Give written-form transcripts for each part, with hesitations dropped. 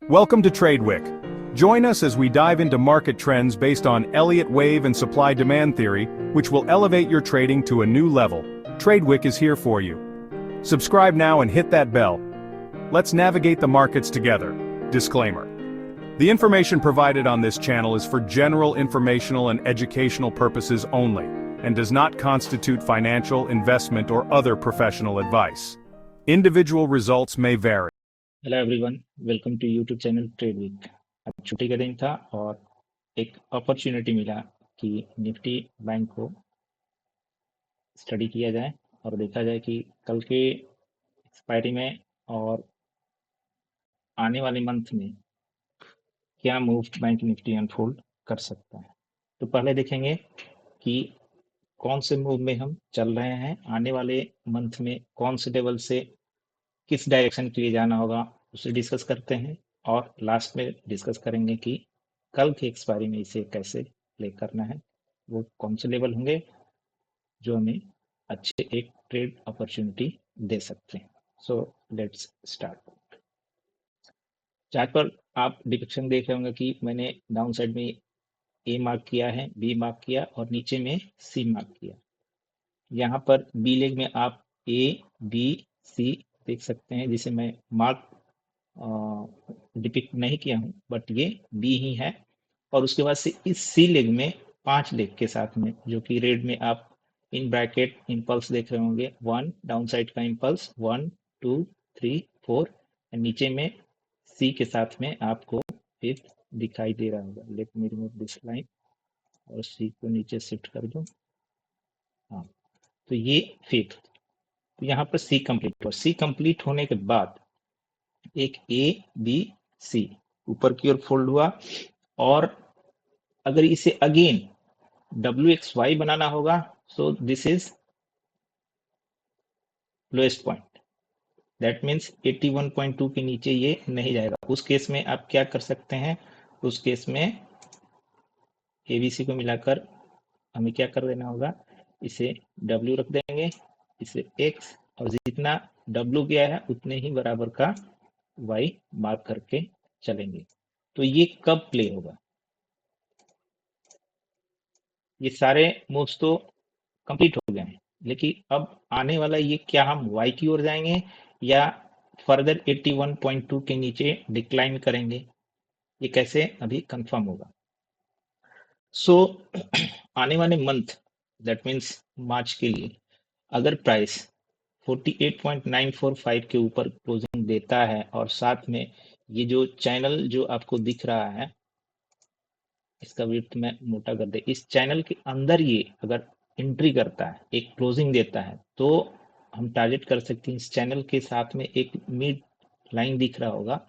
Welcome to TradeWick. Join us as we dive into market trends based on Elliott wave and supply-demand theory, which will elevate your trading to a new level. TradeWick is here for you. Subscribe now and hit that bell. Let's navigate the markets together. Disclaimer. The information provided on this channel is for general informational and educational purposes only, and does not constitute financial, investment, or other professional advice. Individual results may vary. Hello everyone, welcome to YouTube channel trade week. आज छुट्टी का दिन था और एक opportunity मिला कि Nifty bank को स्टडी किया जाए और देखा जाए कि कल के एक्सपायरी में और आने वाले मंथ में क्या मूव बैंक निफ्टी अनफोल्ड कर सकता है। तो पहले देखेंगे कि कौन से मूव में हम चल रहे हैं, आने वाले मंथ में कौन से लेवल से किस डायरेक्शन के लिए जाना होगा, उसे डिस्कस करते हैं और लास्ट में डिस्कस करेंगे कि कल की एक्सपायरी में इसे कैसे प्ले करना है, वो कौन से लेवल होंगे जो हमें अच्छे एक ट्रेड अपॉर्चुनिटी दे सकते हैं। So let's start. चार्ट पर आप डिपिक्शन देख रहे होंगे कि मैंने डाउन साइड में ए मार्क किया है, बी मार्क किया और नीचे में सी मार्क किया। यहाँ पर बी लेग में आप ए बी सी देख सकते हैं, जिसे मैं मार्क डिपिक्ट नहीं किया हूं, बट ये बी ही है। और उसके बाद से इस सी लेग में 5 लेग के साथ में, जो कि रेड में आप इन ब्रैकेट इम्पल्स देख रहे होंगे, 1 डाउन साइड का इम्पल्स, 1 2 3 4, और नीचे में सी के साथ में आपको फिफ्थ दिखाई दे रहा होगा। Let me remove this line और सी को नीचे शिफ्ट कर दूं। हाँ, तो ये फिफ्थ। तो यहाँ पर सी कंप्लीट हुआ। सी कंप्लीट होने के बाद एक ए बी सी ऊपर की ओर फोल्ड हुआ, और अगर इसे अगेन WXY बनाना होगा, so this is lowest point. That means 81.2 के नीचे ये नहीं जाएगा। उस केस में आप क्या कर सकते हैं, उस केस में ABC को मिलाकर हमें क्या कर देना होगा, इसे W रख देंगे, इसे X, और जितना W गया है उतने ही बराबर का Y मार्क करके चलेंगे। तो ये कब प्ले होगा, ये सारे मूव्स तो कंप्लीट हो गए हैं, लेकिन अब आने वाला ये क्या हम Y की ओर जाएंगे या फर्दर 81.2 के नीचे डिक्लाइन करेंगे, ये कैसे अभी कंफर्म होगा। सो आने वाले मंथ, दैट मीन्स मार्च के लिए, अगर प्राइस 48.945 के ऊपर क्लोजिंग देता है और साथ में ये जो चैनल जो आपको दिख रहा है, इसका विड्थ में मोटा कर दे, इस चैनल के अंदर ये अगर एंट्री करता है, एक क्लोजिंग देता है, तो हम टारगेट कर सकते हैं। इस चैनल के साथ में एक मिड लाइन दिख रहा होगा,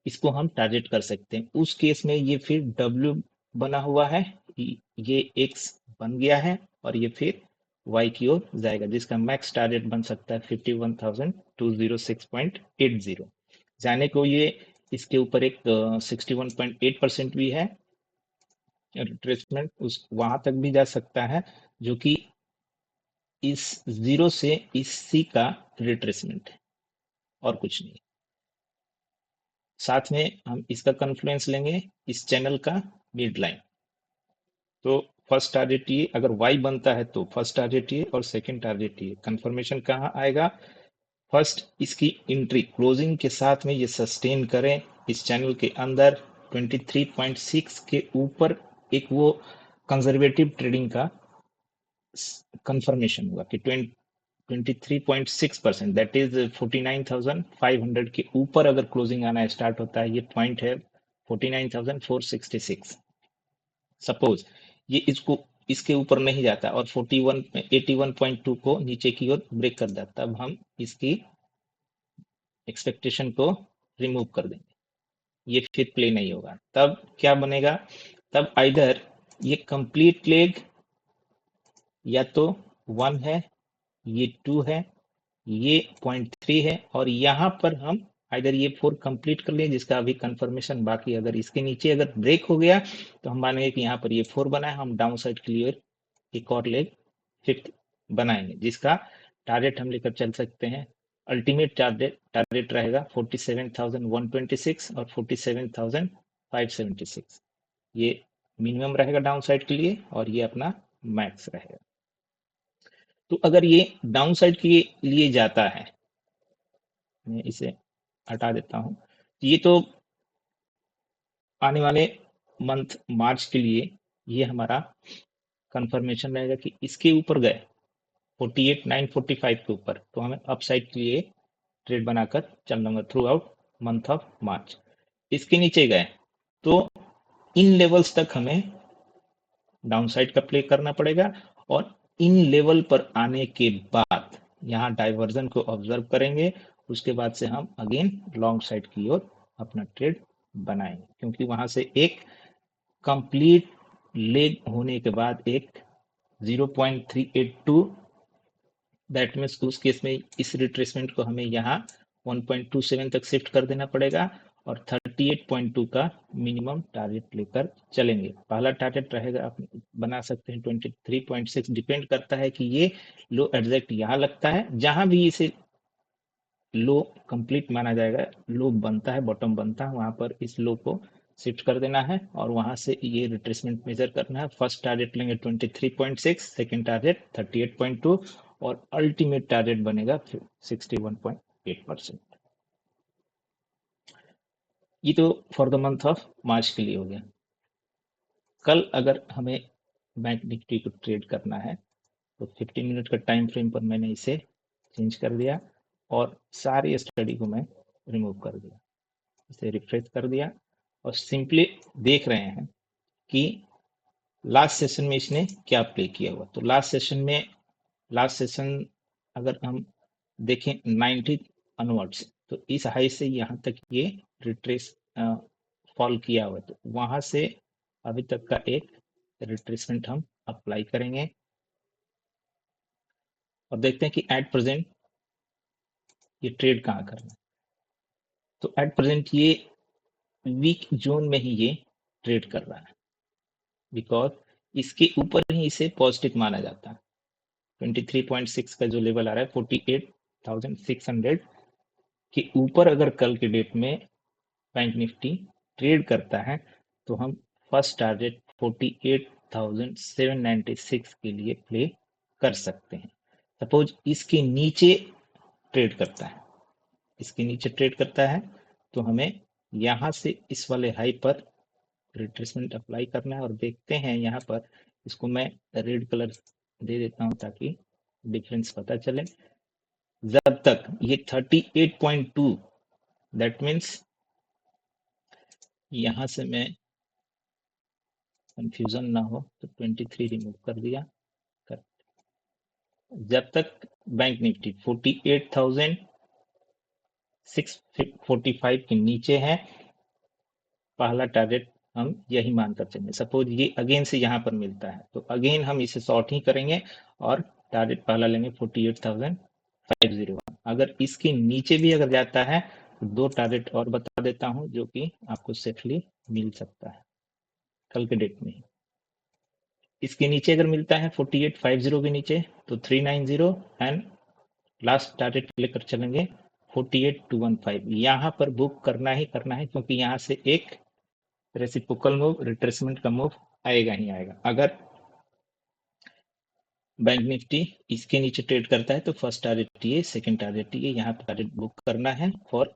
इसको हम टारगेट कर सकते हैं। उस केस में ये फिर W बना हुआ है, ये X बन गया है, और ये फिर Y की ओर जाएगा, जिसका मैक्स टारगेट बन सकता है 51,206.80। जाने को ये इसके ऊपर एक 61.8% भी है रिट्रेसमेंट, उस वहां तक भी जा सकता है, जो कि इस जीरो से इस सी का रिट्रेसमेंट है और कुछ नहीं। साथ में हम इसका कन्फ्लुएंस लेंगे इस चैनल का मिड लाइन। तो फर्स्ट टारगेट ये, अगर वाई बनता है तो फर्स्ट टारगेट ये और सेकंड टारगेट ये। कंफर्मेशन कहाँ आएगा, फर्स्ट इसकी एंट्री क्लोजिंग के साथ में ये सस्टेन करें इस चैनल के अंदर 23.6 के ऊपर, एक वो कंजर्वेटिव ट्रेडिंग का कंफर्मेशन हुआ कि 23.6%, दैट इज 49,500 के ऊपर अगर क्लोजिंग आना स्टार्ट होता है, ये पॉइंट है 49,466। सपोज ये इसको इसके ऊपर नहीं जाता और 81.2 को नीचे की ओर ब्रेक कर जाता, तब हम इसकी एक्सपेक्टेशन को रिमूव कर देंगे, ये फिर प्ले नहीं होगा। तब क्या बनेगा, तब आइदर ये कंप्लीट लेग या तो 1 है, ये 2 है, ये 0.3 है, और यहाँ पर हम आइदर ये 4 कंप्लीट कर लिए, जिसका अभी कंफर्मेशन बाकी। अगर इसके नीचे अगर ब्रेक हो गया तो हम मानेंगे कि यहाँ पर ये 4 बना है, हम डाउन साइड क्लियर एक और लेग फिफ्थ बनाएंगे, जिसका टारगेट हम लेकर चल सकते हैं अल्टीमेट टारगेट रहेगा 47,126 और 47,576। ये मिनिमम रहेगा डाउन साइड के लिए और ये अपना मैक्स रहेगा। तो अगर ये डाउन साइड के लिए जाता है, मैं इसे हटा देता हूं, ये तो आने वाले मंथ मार्च के लिए ये हमारा कंफर्मेशन रहेगा कि इसके ऊपर गए 48,945 के ऊपर, तो हमें अपसाइड के लिए ट्रेड बनाकर चलना होगा through out month of March. इसके नीचे गए तो इन लेवल्स तक हमें डाउन साइड का प्ले करना पड़ेगा और इन लेवल पर आने के बाद यहाँ डाइवर्जन को ऑब्जर्व करेंगे, उसके बाद से हम अगेन लॉन्ग साइड की ओर अपना ट्रेड बनाएंगे, क्योंकि वहां से एक कंप्लीट लेग होने के बाद एक 0.382, दैट मीन्स उस केस में इस रिट्रेसमेंट को हमें यहाँ 1.27 तक शिफ्ट कर देना पड़ेगा और 38.2 का मिनिमम टारगेट लेकर चलेंगे। पहला टारगेट रहेगा, आप बना सकते हैं 23.6, डिपेंड करता है कि ये लो एग्जैक्ट यहाँ लगता है, जहां भी इसे लो कंप्लीट माना जाएगा, लो बनता है, बॉटम बनता है, वहां पर इस लो को शिफ्ट कर देना है और वहां से ये रिट्रेसमेंट मेजर करना है। फर्स्ट टारगेट लेंगे 23.6, सेकेंड टारगेट 38.2 और अल्टीमेट टारगेट बनेगा 61.8%। ये तो for the month of March के लिए हो गया। कल अगर हमें बैंक निफ्टी को ट्रेड करना है तो 15 मिनट का टाइम फ्रेम पर मैंने इसे चेंज कर दिया और सारी स्टडी को मैं रिमूव कर दिया, इसे रिफ्रेश कर दिया और सिंपली देख रहे हैं कि लास्ट सेशन में इसने क्या प्ले किया हुआ। तो लास्ट सेशन अगर हम देखें 90 अनवर्ड्स, तो इस हाई से यहाँ तक ये रिट्रेस फॉल किया हुआ, तो वहां से अभी तक का एक रिट्रेसमेंट हम अप्लाई करेंगे और देखते हैं कि एट प्रेजेंट ये ट्रेड कहाँ करना है। तो एट प्रेजेंट ये वीक जोन में ही ये ट्रेड कर रहा है, बिकॉज इसके ऊपर ही इसे पॉजिटिव माना जाता है। 23.6 का जो लेवल आ रहा है 48,600 के ऊपर अगर कल के डेट में बैंक निफ्टी ट्रेड करता है तो हम फर्स्ट टारगेट 48,796 के लिए प्ले कर सकते हैं। सपोज इसके नीचे ट्रेड करता है, इसके नीचे ट्रेड करता है तो हमें यहाँ से इस वाले हाई पर रिट्रेसमेंट अप्लाई करना है और देखते हैं यहाँ पर, इसको मैं रेड कलर दे देता हूँ ताकि डिफरेंस पता चले। जब तक ये 38.2, दैट मीन्स यहां से मैं कंफ्यूजन ना हो तो 23 रिमूव कर दिया। जब तक बैंक निफ्टी 48,645 के नीचे है, पहला टारगेट हम यही मानकर चलेंगे। सपोज ये अगेन से यहाँ पर मिलता है तो अगेन हम इसे शॉर्ट ही करेंगे और टारगेट पहला लेंगे 48,501। अगर इसके नीचे भी अगर जाता है तो दो टारगेट और बता देता हूं जो कि आपको सेफली मिल सकता है कल के डेट में। इसके नीचे अगर मिलता है 4850 के नीचे तो 390 एंड लास्ट टारगेट लेकर चलेंगे 48,215। यहाँ पर बुक करना ही करना है, क्योंकि यहाँ से एक रेसिप्रोकल मूव, रिट्रेसमेंट का मूव आएगा ही आएगा। अगर बैंक निफ्टी इसके नीचे ट्रेड करता है तो फर्स्ट टारगेट ये, सेकंड टारगेट ये, यहाँ पर टारगेट बुक करना है फॉर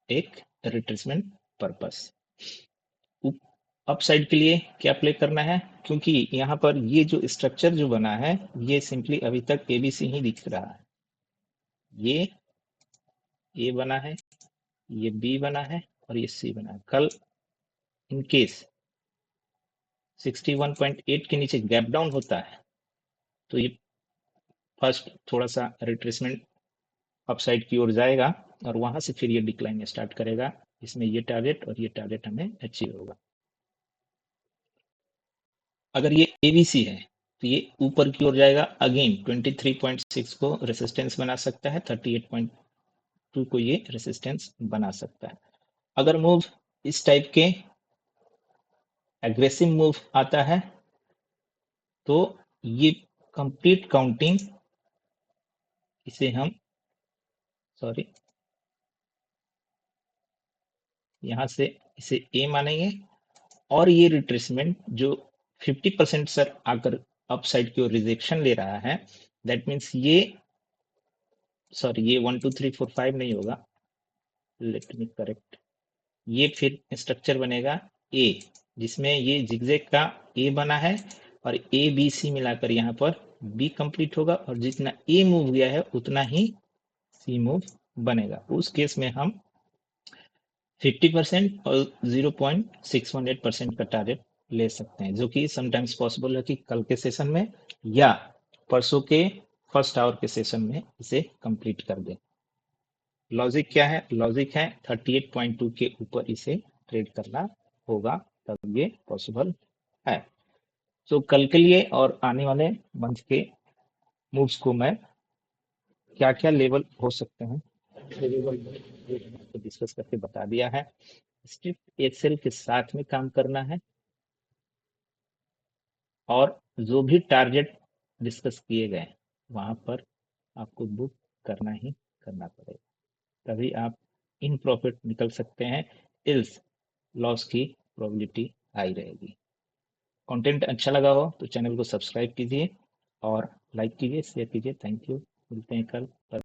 एक रिट्रेसमेंट पर्पस। अपसाइड के लिए क्या प्ले करना है, क्योंकि यहाँ पर ये जो स्ट्रक्चर जो बना है ये सिंपली अभी तक एबीसी ही दिख रहा है। ये ए बना है, ये बी बना है और ये सी बना है। कल इनकेस 61.8 के नीचे गैप डाउन होता है तो ये फर्स्ट थोड़ा सा रिट्रेसमेंट अपसाइड की ओर जाएगा और वहां से फिर ये डिक्लाइन स्टार्ट करेगा। इसमें ये टारगेट और ये टारगेट हमें अचीव होगा। अगर ये एबीसी है तो ये ऊपर की ओर जाएगा, अगेन 23.6 को रेसिस्टेंस बना सकता है, 38.2 को ये रेसिस्टेंस बना सकता है। अगर मूव इस टाइप के एग्रेसिव मूव आता है तो ये कंप्लीट काउंटिंग, इसे हम सॉरी, यहाँ से इसे ए मानेंगे और ये रिट्रेसमेंट जो 50% सर आकर अप साइड की ओर रिजेक्शन ले रहा है, दैट मीन्स ये, सॉरी ये 1 2 3 4 5 नहीं होगा, लेट मी करेक्ट, ये फिर स्ट्रक्चर बनेगा ए, जिसमें ये जिगजैग का ए बना है और ए बी सी मिलाकर यहाँ पर बी कंप्लीट होगा और जितना ए मूव गया है उतना ही सी मूव बनेगा। उस केस में हम 50% और 0.618% का टारगेट ले सकते हैं, जो कि समटाइम्स पॉसिबल है कि कल के सेशन में या परसों के फर्स्ट आवर के सेशन में इसे कंप्लीट कर दें। लॉजिक क्या है? लॉजिक है 38.2 के ऊपर इसे ट्रेड करना होगा, तब ये पॉसिबल है। तो कल के लिए और आने वाले मंथ के मूव्स को मैं क्या क्या लेवल हो सकते हैं डिस्कस करके बता दिया है। स्ट्रिक्ट एक्सेल के साथ में काम करना है और जो भी टारगेट डिस्कस किए गए वहां पर आपको बुक करना ही करना पड़ेगा, तभी आप इन प्रॉफिट निकल सकते हैं, इल्स लॉस की प्रोबेबिलिटी हाई रहेगी। कंटेंट अच्छा लगा हो तो चैनल को सब्सक्राइब कीजिए और लाइक कीजिए, शेयर कीजिए। थैंक यू, मिलते हैं कल।